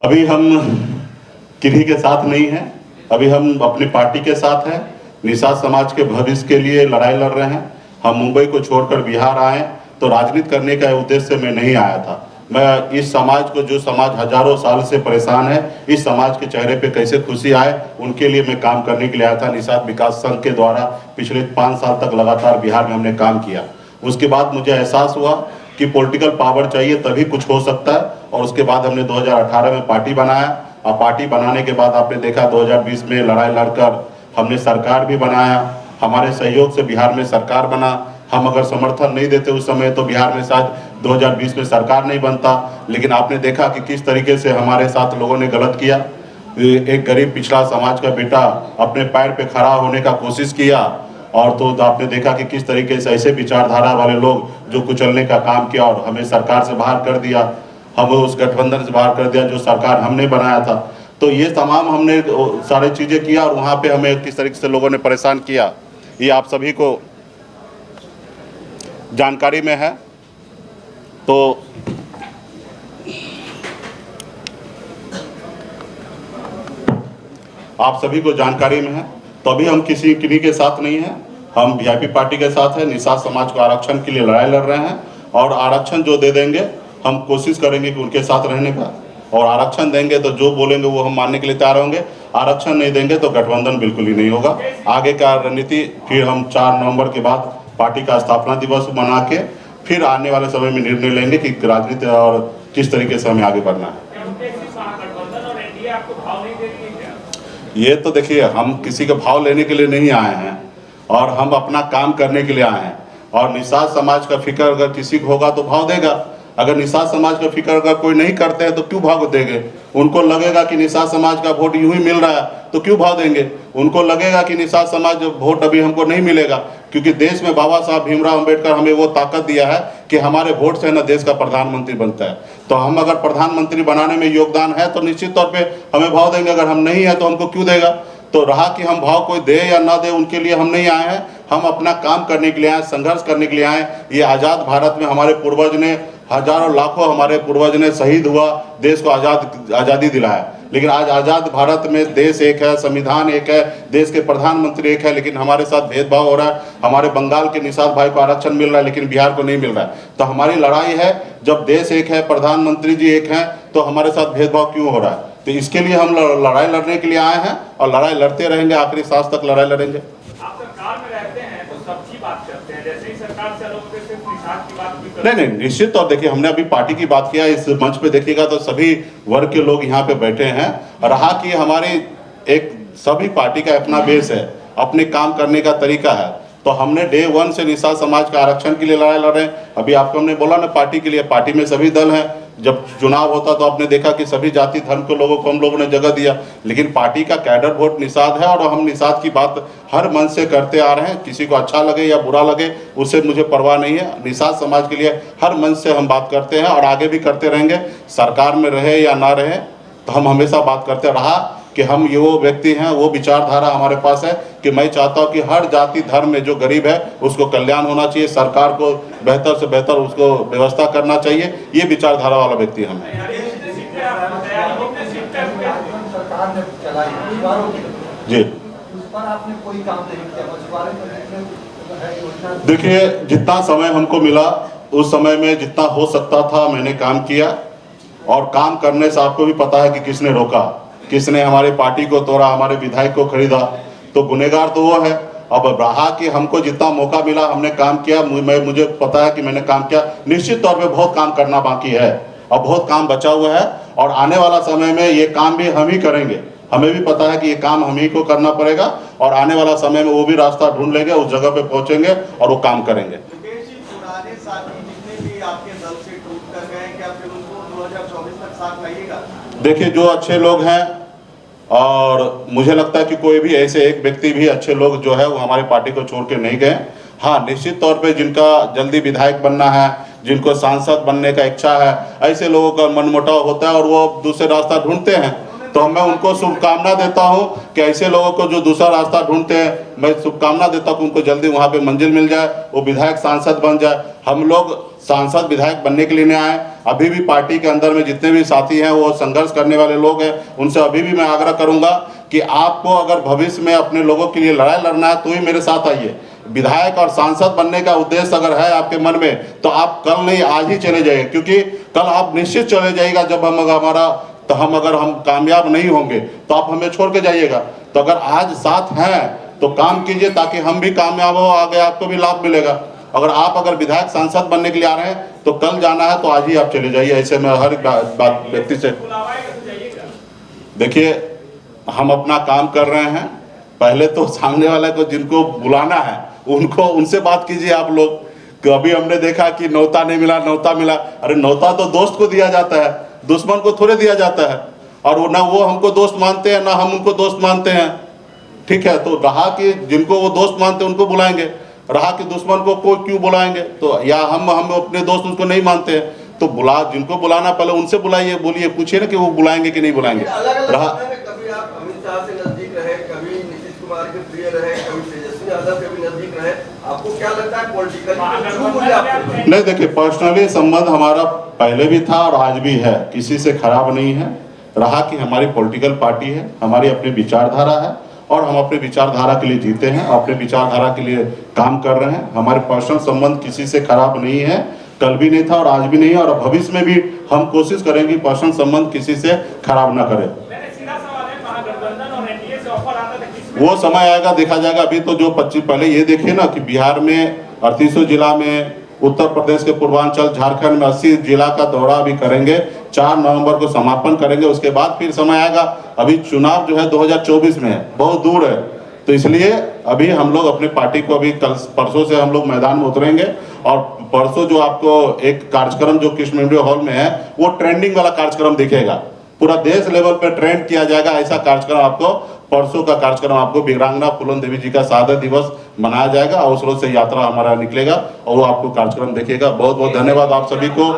अभी हम किन्हीं के साथ नहीं हैं, अभी हम अपनी पार्टी के साथ हैं। निषाद समाज के भविष्य के लिए लड़ाई लड़ रहे हैं। हम मुंबई को छोड़कर बिहार आए तो राजनीति करने का उद्देश्य से मैं नहीं आया था। मैं इस समाज को, जो समाज हजारों साल से परेशान है, इस समाज के चेहरे पे कैसे खुशी आए उनके लिए मैं काम करने के लिए आया था। निषाद विकास संघ के द्वारा पिछले 5 साल तक लगातार बिहार में हमने काम किया। उसके बाद मुझे एहसास हुआ कि पॉलिटिकल पावर चाहिए तभी कुछ हो सकता है, और उसके बाद हमने 2018 में पार्टी बनाया। और पार्टी बनाने के बाद आपने देखा 2020 में लड़ाई लड़कर हमने सरकार भी बनाया। हमारे सहयोग से बिहार में सरकार बना। हम अगर समर्थन नहीं देते उस समय तो बिहार में शायद 2020 में सरकार नहीं बनता। लेकिन आपने देखा कि किस तरीके से हमारे साथ लोगों ने गलत किया। एक गरीब पिछड़ा समाज का बेटा अपने पैर पे खड़ा होने का कोशिश किया, और तो आपने देखा कि किस तरीके से ऐसे विचारधारा वाले लोग जो कुचलने का काम किया और हमें सरकार से बाहर कर दिया, हमें उस गठबंधन से बाहर कर दिया जो सरकार हमने बनाया था। तो ये तमाम हमने सारी चीज़ें किया, और वहाँ पे हमें किस तरीके से लोगों ने परेशान किया ये आप सभी को जानकारी में है। तो आप सभी को जानकारी में है। तो अभी हम किन्हीं के साथ नहीं हैं, हम वीआईपी पार्टी के साथ हैं। निषाद समाज को आरक्षण के लिए लड़ाई लड़ रहे हैं, और आरक्षण जो दे देंगे हम कोशिश करेंगे कि उनके साथ रहने का, और आरक्षण देंगे तो जो बोलेंगे वो हम मानने के लिए तैयार होंगे। आरक्षण नहीं देंगे तो गठबंधन बिल्कुल ही नहीं होगा। आगे का रणनीति फिर हम 4 नवंबर के बाद पार्टी का स्थापना दिवस मना के फिर आने वाले समय में निर्णय लेंगे कि राजनीति और किस तरीके से हमें आगे बढ़ना है। ये तो देखिए, हम किसी का भाव लेने के लिए नहीं आए हैं, और हम अपना काम करने के लिए आए हैं। और निषाद समाज का फिक्र अगर किसी को होगा तो भाव देगा। अगर निषाद समाज का फिक्र अगर कोई नहीं करते हैं तो क्यों भाव देंगे? उनको लगेगा कि निषाद समाज का वोट यूं ही मिल रहा है तो क्यों भाव देंगे? उनको लगेगा कि निषाद समाज वोट अभी हमको नहीं मिलेगा, क्योंकि देश में बाबा साहब भीमराव अंबेडकर हमें वो ताकत दिया है कि हमारे वोट से ना देश का प्रधानमंत्री बनता है। तो हम अगर प्रधानमंत्री बनाने में योगदान है तो निश्चित तौर पर हमें भाव देंगे। अगर हम नहीं है तो हमको क्यों देगा? तो रहा कि हम भाव कोई दे या ना दे, उनके लिए हम नहीं आए हैं। हम अपना काम करने के लिए आए, संघर्ष करने के लिए आए। ये आज़ाद भारत में हमारे पूर्वज ने, हजारों लाखों हमारे पूर्वज ने शहीद हुआ, देश को आज़ादी दिलाया। लेकिन आज आज़ाद भारत में देश एक है, संविधान एक है, देश के प्रधानमंत्री एक है, लेकिन हमारे साथ भेदभाव हो रहा है। हमारे बंगाल के निषाद भाई को आरक्षण मिल रहा है लेकिन बिहार को नहीं मिल रहा है। तो हमारी लड़ाई है, जब देश एक है, प्रधानमंत्री जी एक हैं, तो हमारे साथ भेदभाव क्यों हो रहा है? तो इसके लिए हम लड़ाई लड़ने के लिए आए हैं, और लड़ाई लड़ते रहेंगे, आखिरी सांस तक लड़ाई लड़ेंगे। आप सरकार में रहते हैं तो सबकी बात करते हैं, जैसे ही सरकार से लोग सिर्फ निषाद की बात भी करते हैं। नहीं, निश्चित तौर देखिए, हमने अभी पार्टी की बात किया। इस मंच पे देखिएगा तो सभी वर्ग के लोग यहाँ पे बैठे हैं। रहा कि हमारी एक सभी पार्टी का अपना बेस है, अपने काम करने का तरीका है। तो हमने डे 1 से निषाद समाज का आरक्षण के लिए लड़ाई लड़ रहे हैं। अभी आपको हमने बोला ना, पार्टी के लिए, पार्टी में सभी दल हैं। जब चुनाव होता तो आपने देखा कि सभी जाति धर्म के लोगों को हम लोगों ने जगह दिया, लेकिन पार्टी का कैडर वोट निषाद है, और हम निषाद की बात हर मन से करते आ रहे हैं। किसी को अच्छा लगे या बुरा लगे उससे मुझे परवाह नहीं है। निषाद समाज के लिए हर मन से हम बात करते हैं, और आगे भी करते रहेंगे। सरकार में रहे या ना रहे तो हम हमेशा बात करते रहा कि हम ये वो व्यक्ति हैं, वो विचारधारा हमारे पास है कि मैं चाहता हूँ कि हर जाति धर्म में जो गरीब है उसको कल्याण होना चाहिए, सरकार को बेहतर से बेहतर उसको व्यवस्था करना चाहिए। ये विचारधारा वाला व्यक्ति हम हैं। जी, देखिए, जितना समय हमको मिला उस समय में जितना हो सकता था मैंने काम किया, और काम करने से आपको भी पता है कि किसने रोका, किसने हमारी पार्टी को तोड़ा, हमारे विधायक को खरीदा। तो गुनहगार तो वो है। अब रहा कि हमको जितना मौका मिला हमने काम किया। मुझे पता है कि मैंने काम किया। निश्चित तौर पे बहुत काम करना बाकी है, और बहुत काम बचा हुआ है, और आने वाला समय में ये काम भी हम ही करेंगे। हमें भी पता है कि ये काम हम ही को करना पड़ेगा, और आने वाला समय में वो भी रास्ता ढूंढ लेंगे, उस जगह पे पहुंचेंगे और वो काम करेंगे। पुराने साथी जितने भी आपके दल से टूट कर गए, क्या फिर उनको 2024 तक साथ लाइएगा? देखिए, जो अच्छे लोग हैं, और मुझे लगता है कि कोई भी ऐसे एक व्यक्ति भी अच्छे लोग जो है वो हमारी पार्टी को छोड़ के नहीं गए। हाँ, निश्चित तौर पे जिनका जल्दी विधायक बनना है, जिनको सांसद बनने का इच्छा है, ऐसे लोगों का मनमुटाव होता है और वो दूसरे रास्ता ढूंढते हैं। तो मैं उनको शुभकामना देता हूं कि ऐसे लोगों को जो दूसरा रास्ता ढूंढते हैं, मैं शुभकामना देता हूं कि उनको जल्दी वहां पे मंजिल मिल जाए, वो विधायक सांसद बन जाए। हम लोग सांसद विधायक बनने के लिए नहीं आए। अभी भी पार्टी के अंदर में जितने भी साथी हैं वो संघर्ष करने वाले लोग हैं, उनसे अभी भी मैं आग्रह करूंगा कि आपको अगर भविष्य में अपने लोगों के लिए लड़ाई लड़ना है तो ही मेरे साथ आइए। विधायक और सांसद बनने का उद्देश्य अगर है आपके मन में तो आप कल नहीं आज ही चले जाइए, क्योंकि कल आप निश्चित चले जाइएगा जब हम अगर हम कामयाब नहीं होंगे तो आप हमें छोड़ के जाइएगा। तो अगर आज साथ हैं तो काम कीजिए ताकि हम भी कामयाब हो, आगे आपको भी लाभ मिलेगा। अगर विधायक सांसद बनने के लिए आ रहे हैं तो कल जाना है तो आज ही आप चले जाइए। ऐसे में हर बात व्यक्ति से देखिए, हम अपना काम कर रहे हैं, पहले तो सामने वाले को जिनको बुलाना है उनसे बात कीजिए आप लोग। कभी हमने देखा कि न्योता नहीं मिला, न्योता मिला। अरे न्योता तो दोस्त को दिया जाता है, दुश्मन को थोड़े दिया जाता है। और ना वो हमको दोस्त मानते हैं ना हम उनको दोस्त मानते हैं, ठीक है। तो रहा कि जिनको वो दोस्त मानते हैं उनको बुलाएंगे, रहा कि दुश्मन को क्यों बुलाएंगे। तो या हम अपने दोस्त उनको नहीं मानते हैं तो जिनको बुलाना पहले उनसे बुलाइए, बोलिए, पूछिए ना कि वो बुलाएंगे कि नहीं बुलाएंगे। रहा कभी आप अमित शाह से नजदीक रहे, कभी नीतीश कुमार के प्रिय रहे, कभी तेजस्वी यादव के भी नजदीक रहे, आपको क्या लगता है पॉलिटिकल? नहीं, देखिए, पर्सनली संबंध हमारा पहले भी था और आज भी है, किसी से खराब नहीं है। रहा कि हमारी पॉलिटिकल पार्टी है, हमारी अपनी विचारधारा है और हम अपने विचारधारा के लिए जीते हैं, अपने विचारधारा के लिए काम कर रहे हैं। हमारे पर्सनल संबंध किसी से खराब नहीं है, कल भी नहीं था और आज भी नहीं है और भविष्य में भी हम कोशिश करेंगे पर्सनल संबंध किसी से खराब ना करें। वो समय आएगा, देखा जाएगा। अभी तो जो 25 पहले ये देखिए ना कि बिहार में 38 जिला में, उत्तर प्रदेश के पूर्वांचल, झारखंड में 80 जिला का दौरा भी करेंगे। 4 नवंबर को समापन करेंगे, उसके बाद फिर समय आएगा। अभी चुनाव जो है 2024 में है, बहुत दूर है। तो इसलिए अभी हम लोग अपने पार्टी को अभी कल परसों से हम लोग मैदान में उतरेंगे और परसों जो आपको एक कार्यक्रम जो कृष्ण मेमोरियल हॉल में है वो ट्रेंडिंग वाला कार्यक्रम दिखेगा, पूरा देश लेवल पे ट्रेंड किया जाएगा। ऐसा कार्यक्रम आपको परसों का कार्यक्रम आपको वीरांगना फूलन देवी जी का शहादत दिवस मनाया जाएगा और उस रोज से यात्रा हमारा निकलेगा और वो आपको कार्यक्रम देखिएगा। बहुत बहुत धन्यवाद आप सभी को।